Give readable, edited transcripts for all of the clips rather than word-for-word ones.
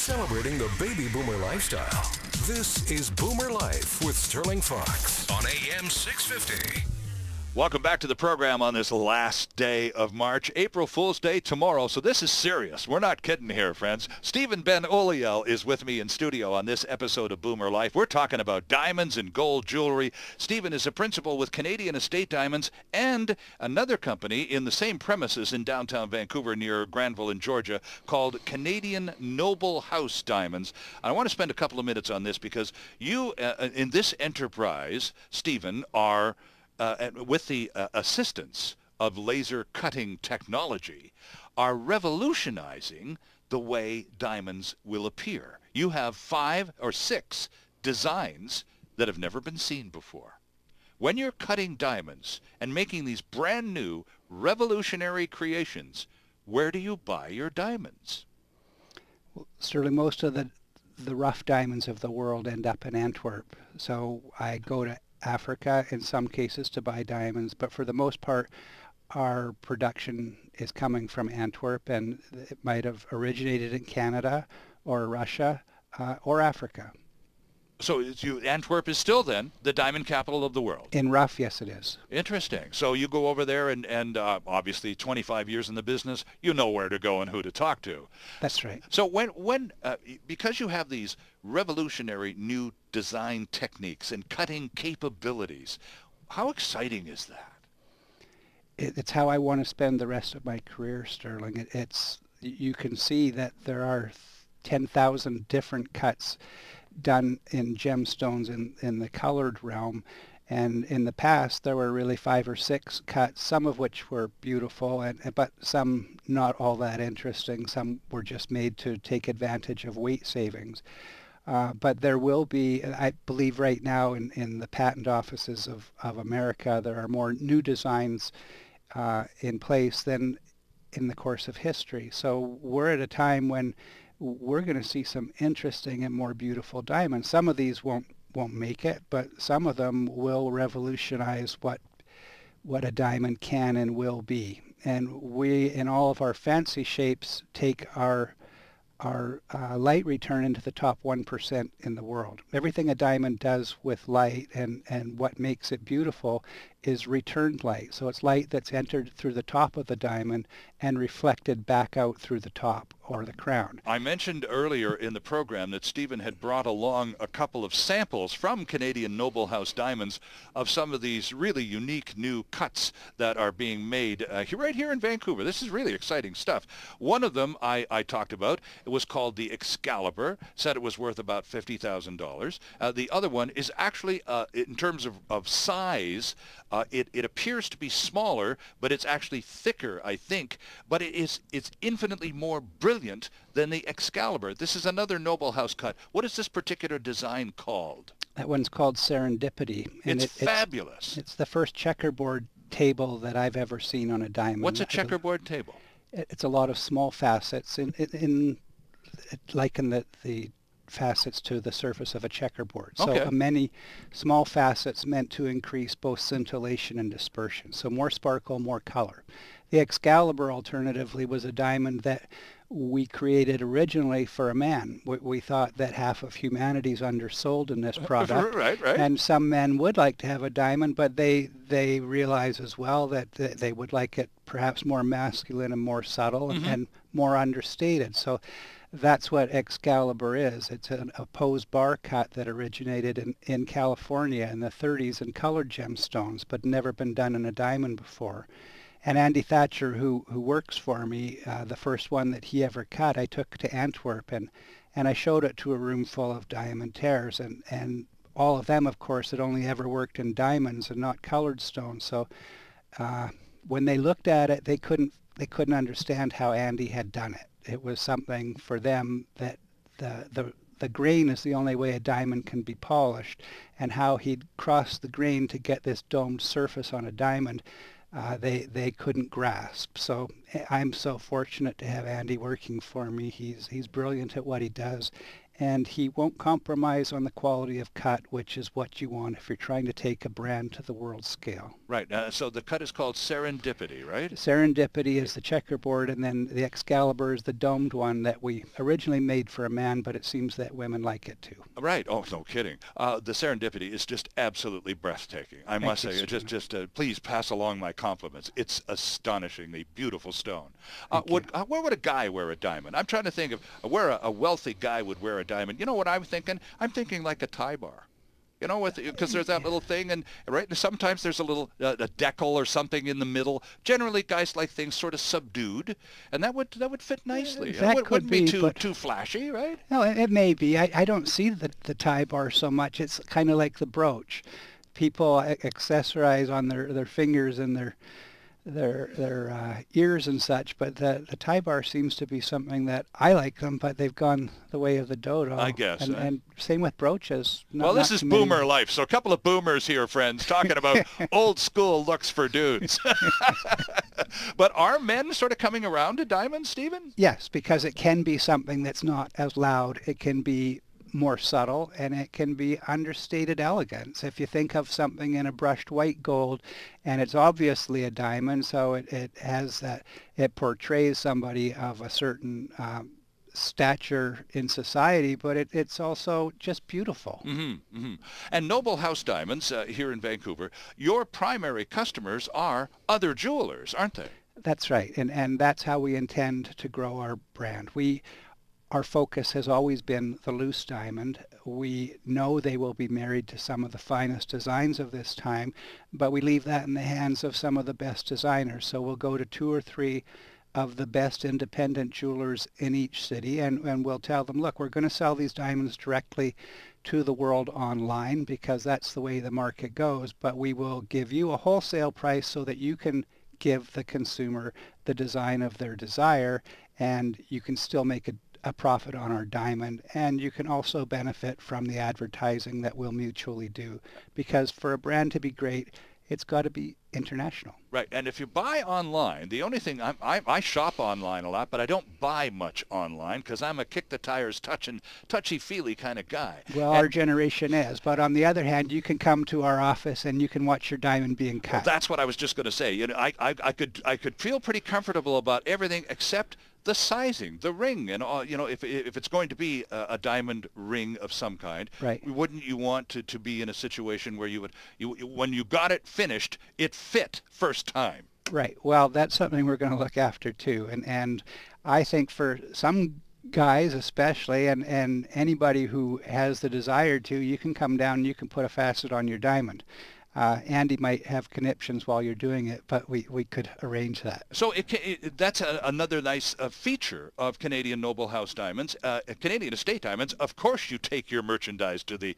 celebrating the baby boomer lifestyle. This is Boomer Life with Sterling Fox on AM 650. Welcome back to the program on this last day of March, April Fool's Day tomorrow. So this is serious. We're not kidding here, friends. Stephen Ben-Oliel is with me in studio on this episode of Boomer Life. We're talking about diamonds and gold jewelry. Stephen is a principal with Canadian Estate Diamonds and another company in the same premises in downtown Vancouver near Granville in Georgia called Canadian Noble House Diamonds. I want to spend a couple of minutes on this because you, in this enterprise, Stephen, are with the assistance of laser cutting technology, are revolutionizing the way diamonds will appear. You have 5 or 6 designs that have never been seen before. When you're cutting diamonds and making these brand new revolutionary creations, where do you buy your diamonds? Well, Sterling, most of the rough diamonds of the world end up in Antwerp. So I go to Africa in some cases to buy diamonds, but for the most part our production is coming from Antwerp, and it might have originated in Canada or Russia or Africa. So Antwerp is still then the diamond capital of the world? In rough, yes it is. Interesting. So you go over there and obviously 25 years in the business, you know where to go and who to talk to. That's right. So when because you have these revolutionary new design techniques and cutting capabilities, how exciting is that? It's how I want to spend the rest of my career, Sterling. You can see that there are 10,000 different cuts done in gemstones in the colored realm, and in the past there were really 5 or 6 cuts, some of which were beautiful but some not all that interesting. Some were just made to take advantage of weight savings. But there will be, I believe right now in the patent offices of America, there are more new designs in place than in the course of history. So we're at a time when we're going to see some interesting and more beautiful diamonds. Some of these won't make it, but some of them will revolutionize what a diamond can and will be. And we, in all of our fancy shapes, take our light return into the top 1% in the world. Everything a diamond does with light and what makes it beautiful is returned light. So it's light that's entered through the top of the diamond and reflected back out through the top or the crown. I mentioned earlier in the program that Stephen had brought along a couple of samples from Canadian Noble House Diamonds of some of these really unique new cuts that are being made right here in Vancouver. This is really exciting stuff. One of them I talked about, it was called the Excalibur, said it was worth about $50,000. The other one is actually, in terms of size, it appears to be smaller, but it's actually thicker, I think. But it's infinitely more brilliant than the Excalibur. This is another Noble House cut. What is this particular design called? That one's called Serendipity. And it's fabulous. It's the first checkerboard table that I've ever seen on a diamond. What's a checkerboard table? It's a lot of small facets liken the facets to the surface of a checkerboard. So okay. Many small facets meant to increase both scintillation and dispersion. So more sparkle, more color. The Excalibur, alternatively, was a diamond that we created originally for a man. We thought that half of humanity is undersold in this product. Right. And some men would like to have a diamond, but they realize as well that they would like it perhaps more masculine and more subtle and more understated. So that's what Excalibur is. It's an opposed bar cut that originated in California in the 30s in colored gemstones, but never been done in a diamond before. And Andy Thatcher, who works for me, the first one that he ever cut, I took to Antwerp and I showed it to a room full of diamantaires, and all of them, of course, had only ever worked in diamonds and not colored stones. So when they looked at it, they couldn't understand how Andy had done it. It was something for them that the grain is the only way a diamond can be polished, and how he'd crossed the grain to get this domed surface on a diamond, they couldn't grasp. So I'm so fortunate to have Andy working for me. He's brilliant at what he does, and he won't compromise on the quality of cut, which is what you want if you're trying to take a brand to the world scale. Right. So the cut is called Serendipity, right? Serendipity is the checkerboard, and then the Excalibur is the domed one that we originally made for a man, but it seems that women like it too. Right. Oh, no kidding. The Serendipity is just absolutely breathtaking. I must say, please pass along my compliments. It's astonishingly beautiful stone. Where would a guy wear a diamond? I'm trying to think of where a wealthy guy would wear a diamond. You know what I'm thinking? I'm thinking like a tie bar. You know, because there's that little thing, and sometimes there's a little a decal or something in the middle. Generally, guys like things sort of subdued, and that would fit nicely. That wouldn't be be too flashy, right? No, it may be. I don't see the tie bar so much. It's kind of like the brooch. People accessorize on their fingers and their ears and such, but the tie bar seems to be something that I like them, but they've gone the way of the dodo. I guess. And same with brooches. Well, this is boomer life, so a couple of boomers here, friends, talking about old school looks for dudes. But are men sort of coming around to diamonds, Stephen? Yes, because it can be something that's not as loud. It can be more subtle, and it can be understated elegance. If you think of something in a brushed white gold, and it's obviously a diamond, so it has that, it portrays somebody of a certain stature in society, but it's also just beautiful. Mm-hmm, mm-hmm. And Noble House Diamonds here in Vancouver, your primary customers are other jewelers, aren't they? That's right, and that's how we intend to grow our brand. Our focus has always been the loose diamond. We know they will be married to some of the finest designs of this time, but we leave that in the hands of some of the best designers. So we'll go to 2 or 3 of the best independent jewelers in each city, and we'll tell them, look, we're going to sell these diamonds directly to the world online because that's the way the market goes, but we will give you a wholesale price so that you can give the consumer the design of their desire, and you can still make a profit on our diamond, and you can also benefit from the advertising that we'll mutually do, because for a brand to be great, it's got to be international. Right, and if you buy online, the only thing, I shop online a lot, but I don't buy much online because I'm a kick-the-tires touchy-feely kind of guy. Well, our generation is, but on the other hand, you can come to our office and you can watch your diamond being cut. Well, that's what I was just going to say. You know, I could feel pretty comfortable about everything except the sizing, the ring, and all. You know, if it's going to be a diamond ring of some kind, right? Wouldn't you want to be in a situation where when you got it finished, it fit first time? Right. Well, that's something we're going to look after too, and I think for some guys especially, and anybody who has the desire to, you can come down and you can put a facet on your diamond. Andy might have conniptions while you're doing it, but we could arrange that. So that's another nice feature of Canadian Noble House Diamonds. Canadian Estate Diamonds, of course you take your merchandise to the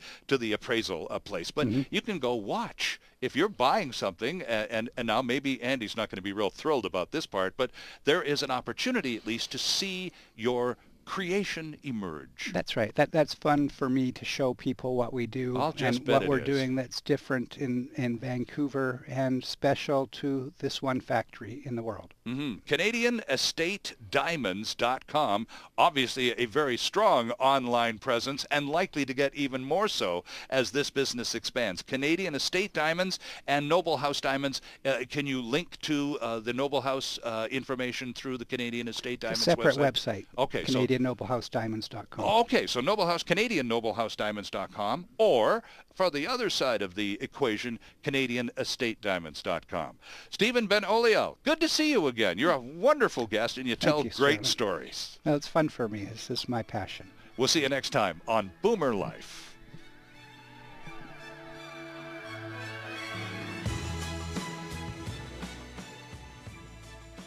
appraisal place, but you can go watch. If you're buying something, and now maybe Andy's not going to be real thrilled about this part, but there is an opportunity at least to see your creation emerge. That's right. That's fun for me to show people what we do and what we're doing that's different in Vancouver and special to this one factory in the world. Mm-hmm. CanadianEstateDiamonds.com, obviously a very strong online presence and likely to get even more so as this business expands. Canadian Estate Diamonds and Noble House Diamonds. Can you link to the Noble House information through the Canadian Estate Diamonds separate website? Okay, CanadianNobleHouseDiamonds.com. Okay, so CanadianNobleHouseDiamonds.com, or for the other side of the equation, CanadianEstateDiamonds.com. Stephen Ben-Oliel, good to see you again. You're a wonderful guest, and you tell great stories. No, it's fun for me. This is my passion. We'll see you next time on Boomer Life.